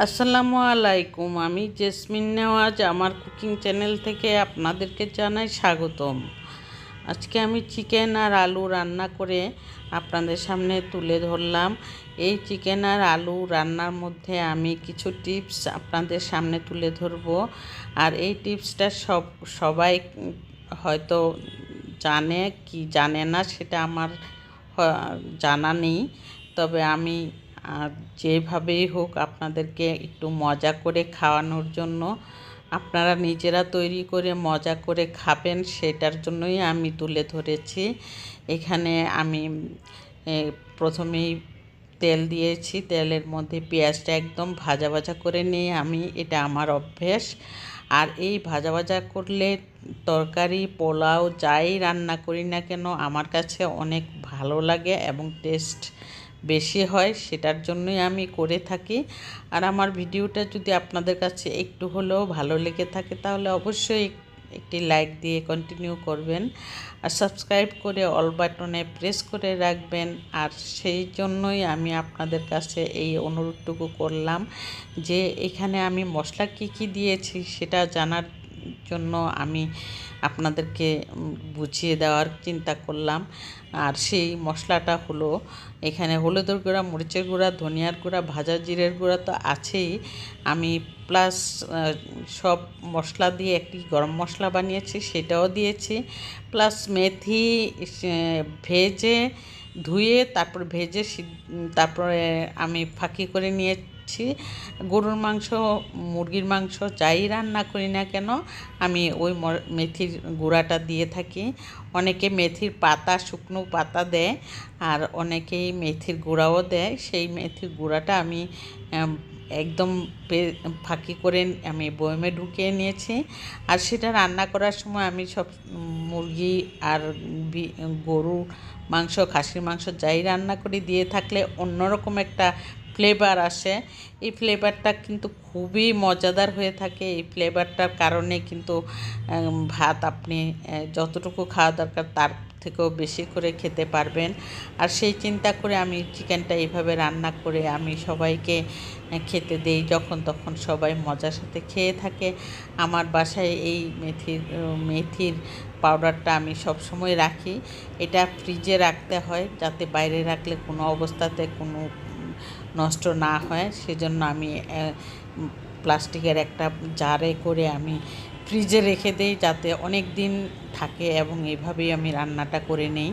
আসসালামু আলাইকুম। আমি জেসমিন নেওয়াজ আমার কুকিং চ্যানেল থেকে আপনাদেরকে জানাই স্বাগতম। আজকে আমি চিকেন আর আলু রান্না করে আপনাদের সামনে তুলে ধরলাম। এই চিকেন আর আলু রান্নার মধ্যে আমি কিছু টিপস আপনাদের সামনে তুলে ধরব। আর এই টিপসটা সবাই হয়তো জানে কি জানে না সেটা আমার জানা নেই, তবে আমি যেভাবেই হোক আপনাদেরকে একটু মজা করে খাওয়ানোর জন্য, আপনারা নিজেরা তৈরি করে মজা করে খাবেন সেটার জন্যই আমি তুলে ধরেছি। এখানে আমি প্রথমেই তেল দিয়েছি, তেলের মধ্যে পেঁয়াজটা একদম ভাজা ভাজা করে নিয়ে এটা আমার অভ্যেস। আর এই ভাজা ভাজা করলে তরকারি পোলাও যাই রান্না করি না কেন আমার কাছে অনেক ভালো লাগে এবং টেস্ট বেশি হয়, সেটার জন্যই আমি করে থাকি। আর আমার ভিডিওটা যদি আপনাদের কাছে একটু হলেও ভালো লেগে থাকে তাহলে অবশ্যই একটি লাইক দিয়ে কন্টিনিউ করবেন আর সাবস্ক্রাইব করে অল বাটনে প্রেস করে রাখবেন। আর সেই জন্যই আমি আপনাদের কাছে এই অনুরোধটুকু করলাম যে এখানে আমি মশলা কী দিয়েছি সেটা জানার জন্য আমি আপনাদেরকে বুঝিয়ে দেওয়ার চিন্তা করলাম। আর সেই মশলাটা হলো এখানে হলুদের গুঁড়া, মরিচের গুঁড়া, ধনিয়ার গুঁড়া, ভাজা জিরের গুঁড়া তো আছেই, আমি প্লাস সব মশলা দিয়ে একটি গরম মশলা বানিয়েছি সেটাও দিয়েছি, প্লাস মেথি ভেজে ধুয়ে তারপরে আমি ফাঁকি করে নিয়েছি। গরুর মাংস, মুরগির মাংস যাই রান্না করি না কেন আমি ওই মেথির গুঁড়াটা দিয়ে থাকি। অনেকে মেথির পাতা, শুকনো পাতা দেয়, আর অনেকেই মেথির গুঁড়াও দেয়। সেই মেথির গুঁড়াটা আমি একদম ফাঁকি করে আমি বয়মে ঢুকিয়ে নিয়েছি। আর সেটা রান্না করার সময় আমি সব মুরগি আর গরুর মাংস, খাসির মাংস যাই রান্না করি দিয়ে থাকলে অন্যরকম একটা ফ্লেভার আসে। এই ফ্লেভারটা কিন্তু খুবই মজাদার হয়ে থাকে। এই ফ্লেভারটার কারণে কিন্তু ভাত আপনি যতটুকু খাওয়া দরকার তার থেকেও বেশি করে খেতে পারবেন। আর সেই চিন্তা করে আমি চিকেনটা এইভাবে রান্না করে আমি সবাইকে খেতে দেই, যখন তখন সবাই মজার সাথে খেয়ে থাকে। আমার বাসায় এই মেথির পাউডারটা আমি সব সময় রাখি। এটা ফ্রিজে রাখতে হয় যাতে বাইরে রাখলে কোনো অবস্থাতে কোনো নষ্ট না হয়, সেজন্য আমি প্লাস্টিকের একটা জারে করে আমি ফ্রিজে রেখে দিই যাতে অনেক দিন থাকে, এবং এভাবেই আমি রান্নাটা করে নেই।